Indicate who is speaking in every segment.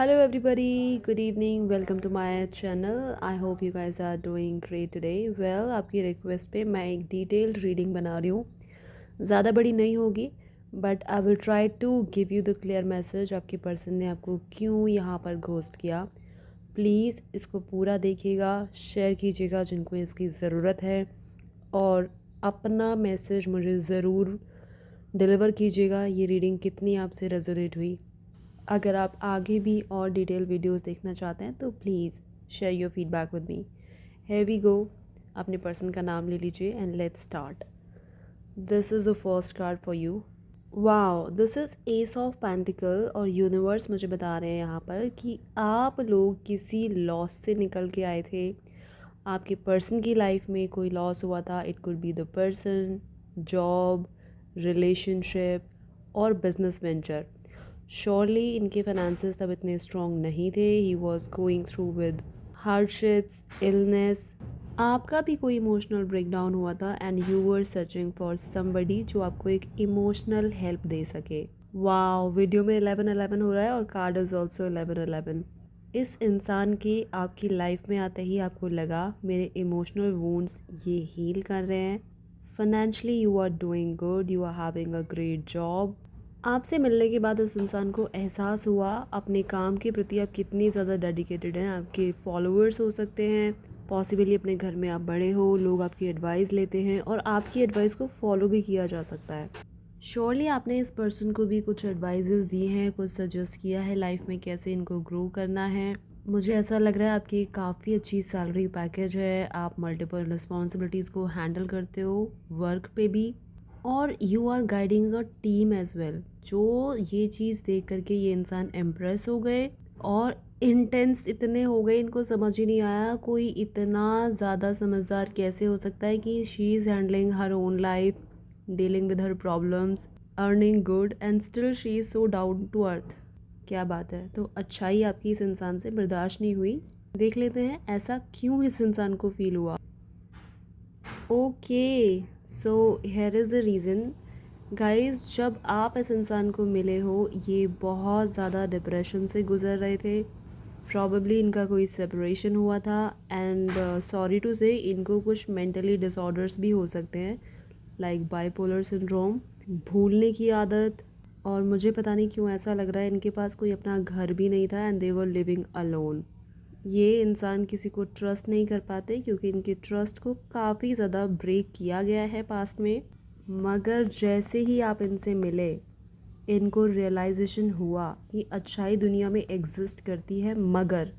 Speaker 1: Hello, everybody. Good evening. Welcome to my channel. I hope you guys are doing great today. Well, आपकी request पे मैं एक detailed reading बना रही हूँ. ज़्यादा बड़ी नहीं होगी but I will try to give you the clear message आपके पर्सन ने आपको क्यों यहाँ पर घोस्ट किया. प्लीज़ इसको पूरा देखिएगा, शेयर कीजिएगा जिनको इसकी ज़रूरत है और अपना मैसेज मुझे ज़रूर डिलीवर कीजिएगा. ये रीडिंग कितनी आपसे रेजोनेट हुई. अगर आप आगे भी और डिटेल वीडियोस देखना चाहते हैं तो please share your feedback with me. here we go. अपने पर्सन का नाम ले लीजिए and let's start. This is the first card for you. Wow, this is ace of pentacle और यूनिवर्स मुझे बता रहे हैं यहाँ पर कि आप लोग किसी लॉस से निकल के आए थे. आपके पर्सन की लाइफ में कोई लॉस हुआ था. It could be the person, job, relationship और बिजनेस वेंचर. श्योरली इनके फाइनेंसेस तब इतने स्ट्रॉन्ग नहीं थे. He was going through with hardships, illness. आपका भी कोई इमोशनल ब्रेकडाउन हुआ था and you were searching for somebody जो आपको एक इमोशनल हेल्प दे सके. वाओ, वीडियो में 11-11 हो रहा है और कार्ड इज़ ऑल्सो 11-11. इस इंसान के आपकी लाइफ में आते ही आपको लगा मेरे इमोशनल वुंड्स ये हील कर रहे हैं. Financially you are doing good, you are having a great job. आपसे मिलने के बाद इस इंसान को एहसास हुआ अपने काम के प्रति आप कितनी ज़्यादा डेडिकेटेड हैं. आपके फॉलोअर्स हो सकते हैं, पॉसिबली अपने घर में आप बड़े हो, लोग आपकी एडवाइस लेते हैं और आपकी एडवाइस को फॉलो भी किया जा सकता है. श्योरली आपने इस पर्सन को भी कुछ एडवाइजेस दी हैं, कुछ सजेस्ट किया है लाइफ में कैसे इनको ग्रो करना है. मुझे ऐसा लग रहा है आपकी काफ़ी अच्छी सैलरी पैकेज है, आप मल्टीपल रिस्पॉन्सिबिलिटीज़ को हैंडल करते हो वर्क पे भी और you are guiding a team as well. जो ये चीज़ देख करके ये इंसान इम्प्रेस हो गए और इंटेंस इतने हो गए, इनको समझ ही नहीं आया कोई इतना ज़्यादा समझदार कैसे हो सकता है कि she is handling her own life, dealing with her problems, earning good and still she is so down to earth. क्या बात है. तो अच्छाई आपकी इस इंसान से बर्दाश्त नहीं हुई. देख लेते हैं ऐसा क्यों इस इंसान को फील हुआ. Okay, so here is the reason guys. जब आप इस इंसान को मिले हो ये बहुत ज़्यादा डिप्रेशन से गुज़र रहे थे. प्रॉबली इनका कोई सेपरेशन हुआ था एंड सॉरी टू से इनको कुछ मेंटली डिसऑर्डर्स भी हो सकते हैं लाइक बाइपोलर सिंड्रोम, भूलने की आदत. और मुझे पता नहीं क्यों ऐसा लग रहा है इनके पास कोई अपना घर भी नहीं था and they were living alone. ये इंसान किसी को ट्रस्ट नहीं कर पाते क्योंकि इनके ट्रस्ट को काफ़ी ज़्यादा ब्रेक किया गया है पास्ट में. मगर जैसे ही आप इनसे मिले इनको रियलाइजेशन हुआ कि अच्छाई दुनिया में एग्जिस्ट करती है, मगर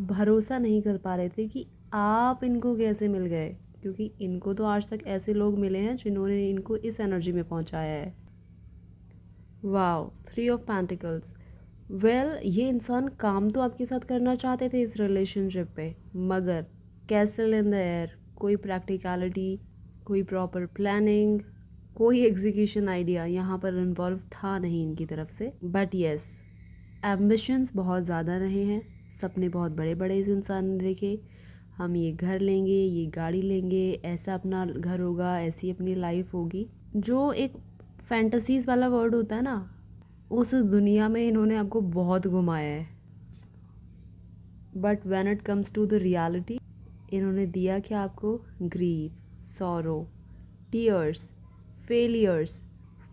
Speaker 1: भरोसा नहीं कर पा रहे थे कि आप इनको कैसे मिल गए क्योंकि इनको तो आज तक ऐसे लोग मिले हैं जिन्होंने इनको इस एनर्जी में पहुंचाया है. Wow, 3 of pentacles. वेल, ये इंसान काम तो आपके साथ करना चाहते थे इस रिलेशनशिप पे, मगर कैसल इन द एयर. कोई प्रैक्टिकलिटी, कोई प्रॉपर प्लानिंग, कोई एग्जीक्यूशन आइडिया यहाँ पर इन्वॉल्व था नहीं इनकी तरफ से. बट येस, एम्बिशंस बहुत ज़्यादा रहे हैं, सपने बहुत बड़े बड़े इस इंसान ने देखे. हम ये घर लेंगे, ये गाड़ी लेंगे, ऐसा अपना घर होगा, ऐसी अपनी लाइफ होगी. जो एक फैंटसीज़ वाला वर्ड होता है ना, उस दुनिया में इन्होंने आपको बहुत घुमाया है. But when it comes to the reality इन्होंने दिया क्या आपको? Grief, sorrow, tears, failures,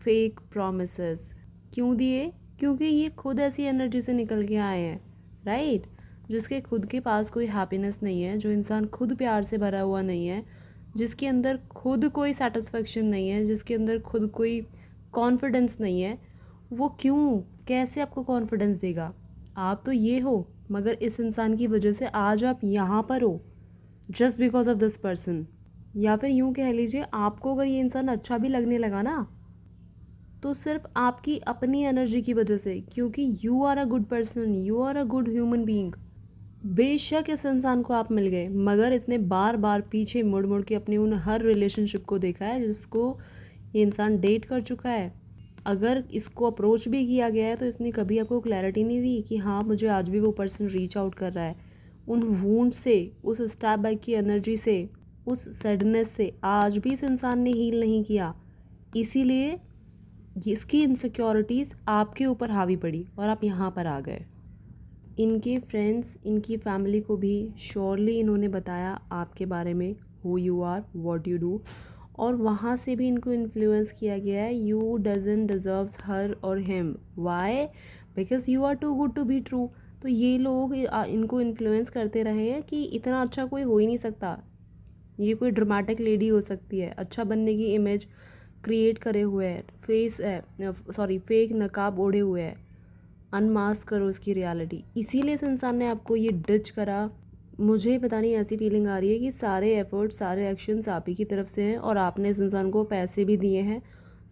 Speaker 1: fake promises. क्यों दिए? क्योंकि ये खुद ऐसी एनर्जी से निकल के आए हैं, राइट? जिसके खुद के पास कोई हैप्पीनेस नहीं है, जो इंसान खुद प्यार से भरा हुआ नहीं है, जिसके अंदर खुद कोई सेटिस्फेक्शन नहीं है, जिसके अंदर खुद कोई कॉन्फिडेंस नहीं है, वो क्यों कैसे आपको कॉन्फिडेंस देगा? आप तो ये हो, मगर इस इंसान की वजह से आज आप यहाँ पर हो just because of this person. या फिर यूँ कह लीजिए, आपको अगर ये इंसान अच्छा भी लगने लगा ना तो सिर्फ आपकी अपनी एनर्जी की वजह से, क्योंकि you are a good person, you are a good human being. बेशक इस इंसान को आप मिल गए, मगर इसने बार बार पीछे मुड़ मुड़ के अपने उन हर रिलेशनशिप को देखा है जिसको ये इंसान डेट कर चुका है. अगर इसको अप्रोच भी किया गया है तो इसने कभी आपको क्लैरिटी नहीं दी कि हाँ मुझे आज भी वो पर्सन रीच आउट कर रहा है. उन वूंड से, उस स्टैप बैक की एनर्जी से, उस सैडनेस से आज भी इस इंसान ने हील नहीं किया. इसीलिए इसकी इनसिक्योरिटीज़ आपके ऊपर हावी पड़ी और आप यहाँ पर आ गए. इनके फ्रेंड्स, इनकी फैमिली को भी श्योरली इन्होंने बताया आपके बारे में, who you are, what you do, और वहाँ से भी इनको इन्फ्लुएंस किया गया है, यू डजंट डिज़र्व्स हर और him, why, because you are too good to be true. तो ये लोग इनको इन्फ्लुएंस करते रहे हैं कि इतना अच्छा कोई हो ही नहीं सकता, ये कोई ड्रामेटिक लेडी हो सकती है, अच्छा बनने की इमेज क्रिएट करे हुए है, फेक नकाब ओढ़े हुए है, अनमास्क करो उसकी रियलिटी। इसीलिए इस इंसान ने आपको ये डिच करा। मुझे पता नहीं ऐसी फीलिंग आ रही है कि सारे एफर्ट, सारे एक्शंस आप ही की तरफ से हैं और आपने इस इंसान को पैसे भी दिए हैं।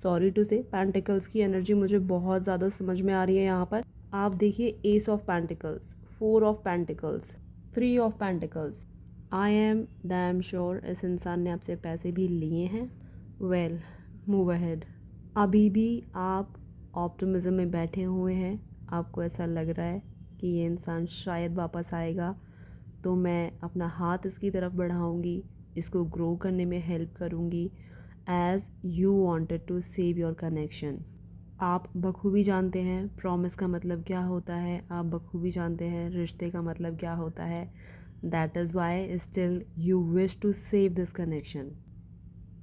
Speaker 1: सॉरी टू से, पेंटिकल्स की एनर्जी मुझे बहुत ज़्यादा समझ में आ रही है यहाँ पर। आप देखिए, S of pentacles, 4 of pentacles, 3 of pentacles. I am damn sure इस इंसान ने आपसे पैसे भी लिए हैं। Well, move ahead. अभी भी आप ऑप्टिमिज्म में बैठे हुए हैं, आपको ऐसा लग रहा है कि ये इंसान शायद वापस आएगा, तो मैं अपना हाथ इसकी तरफ बढ़ाऊंगी, इसको ग्रो करने में हेल्प करूंगी, as you wanted to save your connection. आप बखूबी जानते हैं प्रॉमिस का मतलब क्या होता है, आप बखूबी जानते हैं रिश्ते का मतलब क्या होता है। That is why still you wish to save this connection.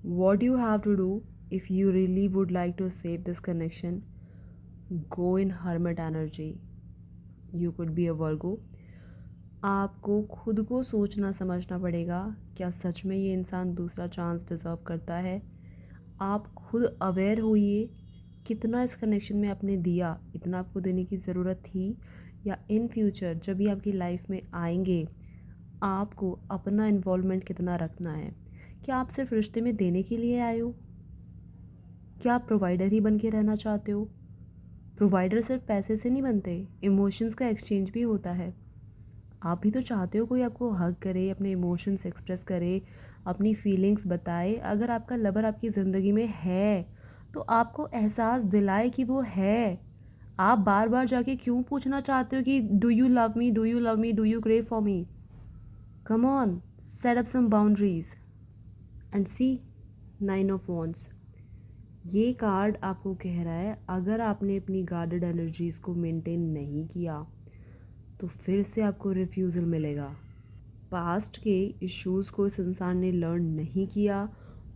Speaker 1: What you have to do if you really would like to save this connection, go in hermit energy. You could be a Virgo. आपको खुद को सोचना समझना पड़ेगा, क्या सच में ये इंसान दूसरा चांस डिज़र्व करता है। आप खुद अवेयर होइए, कितना इस कनेक्शन में आपने दिया, इतना आपको देने की ज़रूरत थी, या इन फ्यूचर जब भी आपकी लाइफ में आएंगे आपको अपना इन्वॉल्वमेंट कितना रखना है। क्या आप सिर्फ रिश्ते में देने के लिए आए हो? क्या आप प्रोवाइडर ही बन के रहना चाहते हो? प्रोवाइडर सिर्फ पैसे से नहीं बनते, इमोशंस का एक्सचेंज भी होता है। आप भी तो चाहते हो कोई आपको हग करे, अपने इमोशंस एक्सप्रेस करे, अपनी फीलिंग्स बताए। अगर आपका लवर आपकी ज़िंदगी में है तो आपको एहसास दिलाए कि वो है। आप बार बार जाके क्यों पूछना चाहते हो कि do you love me, do you love me, do you crave for me? Come on, set up some boundaries and see 9 of wands. ये कार्ड आपको कह रहा है, अगर आपने अपनी गार्डेड एनर्जीज़ को मेंटेन नहीं किया तो फिर से आपको रिफ्यूज़ल मिलेगा। पास्ट के इश्यूज़ को इस इंसान ने लर्न नहीं किया,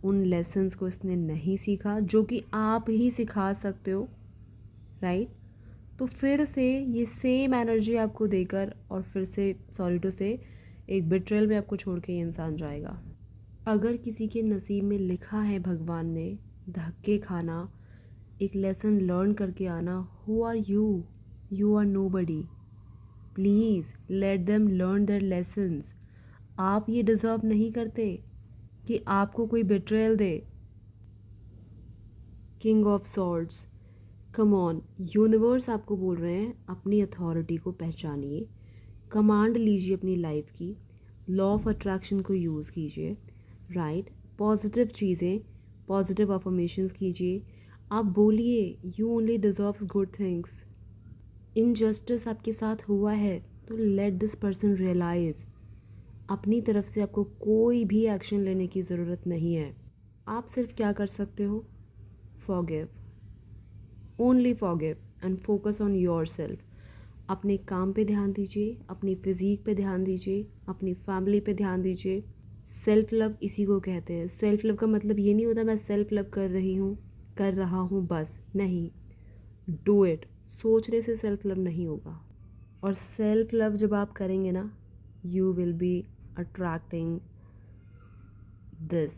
Speaker 1: उन लेसन्स को इसने नहीं सीखा जो कि आप ही सिखा सकते हो, राइट। तो फिर से ये सेम एनर्जी आपको देकर और फिर से, सॉरी टू से, एक बिट्रेल में आपको छोड़ के ये इंसान जाएगा। अगर किसी के नसीब में लिखा है भगवान ने धक्के खाना, एक लेसन लर्न करके आना, who are you? You are nobody. Please let them learn their lessons. आप ये डिज़र्व नहीं करते कि आपको कोई बिट्रेयल दे। King of swords, come on, universe आपको बोल रहे हैं अपनी अथॉरिटी को पहचानिए, कमांड लीजिए अपनी लाइफ की, लॉ ऑफ अट्रैक्शन को यूज़ कीजिए, राइट। पॉजिटिव चीज़ें, पॉजिटिव अफर्मेशंस कीजिए। आप बोलिए you only deserves good things. Injustice आपके साथ हुआ है तो लेट दिस पर्सन रियलाइज़। अपनी तरफ से आपको कोई भी एक्शन लेने की ज़रूरत नहीं है। आप सिर्फ क्या कर सकते हो? Forgive, only forgive and focus on your self. अपने काम पे ध्यान दीजिए, अपनी फिज़ीक पे ध्यान दीजिए, अपनी फैमिली पे ध्यान दीजिए। सेल्फ लव इसी को कहते हैं। सेल्फ लव का मतलब ये नहीं होता मैं सेल्फ लव कर रहा हूँ बस, नहीं, डू इट। सोचने से सेल्फ लव नहीं होगा। और सेल्फ लव जब आप करेंगे ना, you will be attracting this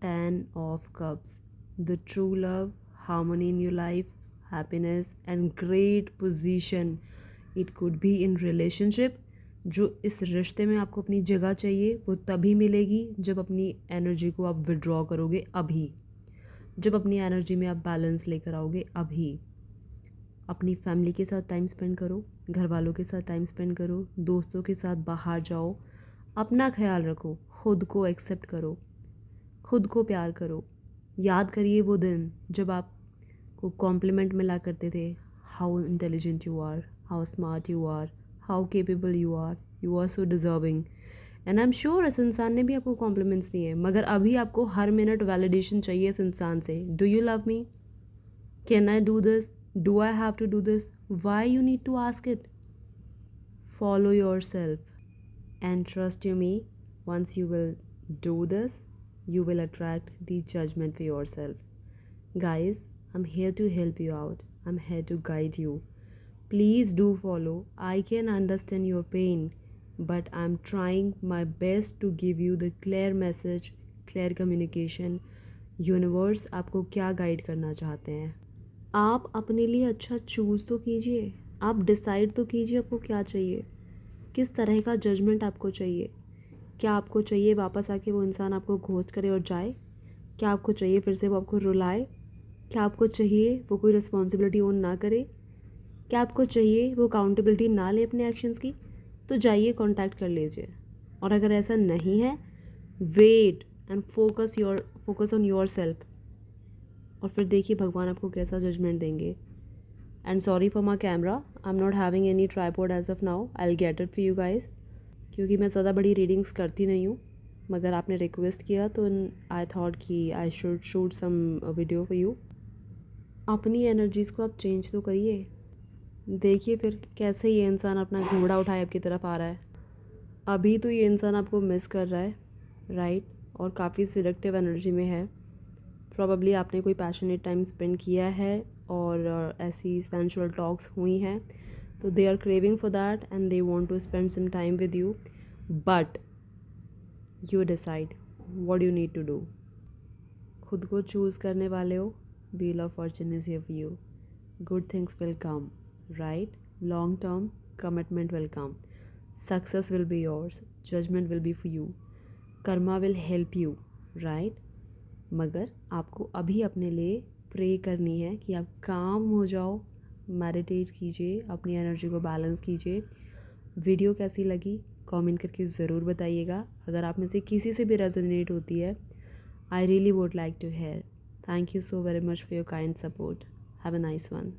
Speaker 1: 10 of cups, the true love, harmony in your life, happiness and great position. It could be in relationship. जो इस रिश्ते में आपको अपनी जगह चाहिए वो तभी मिलेगी जब अपनी एनर्जी को आप विड्रॉ करोगे, अभी। जब अपनी एनर्जी में आप बैलेंस लेकर आओगे, अभी। अपनी फैमिली के साथ टाइम स्पेंड करो, घर वालों के साथ टाइम स्पेंड करो, दोस्तों के साथ बाहर जाओ, अपना ख्याल रखो, खुद को एक्सेप्ट करो, खुद को प्यार करो। याद करिए वो दिन जब आपको कॉम्प्लीमेंट मिला करते थे, how intelligent you are, how smart you are, how capable you are so deserving. And I am sure इस इंसान ने भी आपको कॉम्प्लीमेंट्स दिए, मगर अभी आपको हर मिनट वैलिडेशन चाहिए इस इंसान से। Do you love me? Can I do this? Do I have to do this? Why you need to ask it? follow yourself, and trust you me, once you will do this, you will attract the judgment for yourself. Guys, I'm here to help you out. I'm here to guide you. Please do follow. I can understand your pain, but I'm trying my best to give you the clear message, clear communication. Universe आपको क्या guide करना चाहते हैं? आप अपने लिए अच्छा choose तो कीजिए, आप डिसाइड तो कीजिए आपको क्या चाहिए, किस तरह का जजमेंट आपको चाहिए। क्या आपको चाहिए वापस आके वो इंसान आपको घोस्ट करे और जाए? क्या आपको चाहिए फिर से वो आपको रुलाए? क्या आपको चाहिए वो कोई रिस्पॉन्सिबिलिटी ओन ना करे? क्या आपको चाहिए वो अकाउंटेबिलिटी ना ले अपने एक्शंस की? तो जाइए कांटेक्ट कर लीजिए। और अगर ऐसा नहीं है, wait and focus on yourself, और फिर देखिए भगवान आपको कैसा जजमेंट देंगे। And sorry for my camera, I am not having any tripod as of now, I will get it for you guys, क्योंकि मैं ज़्यादा बड़ी रीडिंग्स करती नहीं हूँ, मगर आपने रिक्वेस्ट किया तो आई थॉट कि I should shoot some video for you. अपनी एनर्जीज़ को आप चेंज तो करिए। देखिए फिर कैसे ये इंसान अपना घोड़ा उठाए आपकी तरफ आ रहा है। अभी तो ये इंसान आपको मिस कर रहा है, राइट, और काफ़ी सिलेक्टिव एनर्जी में है। प्रॉबली आपने कोई पैशनेट टाइम स्पेंड किया है और ऐसी सेंशुअल टॉक्स हुई हैं, तो they are craving for that and they want to spend some time with you, but you decide what you need to do. खुद को चूज़ करने वाले हो, wheel of fortune is here for you. Good things will come, right, long term commitment will come, success will be yours, judgement will be for you, karma will help you, right. मगर आपको अभी अपने लिए pray करनी है कि आप काम हो जाओ, मेडिटेट कीजिए, अपनी एनर्जी को बैलेंस कीजिए। वीडियो कैसी लगी कमेंट करके ज़रूर बताइएगा। अगर आप में से किसी से भी रेजोनेट होती है, I really would like to hear. Thank you so very much for your kind support. Have a nice one.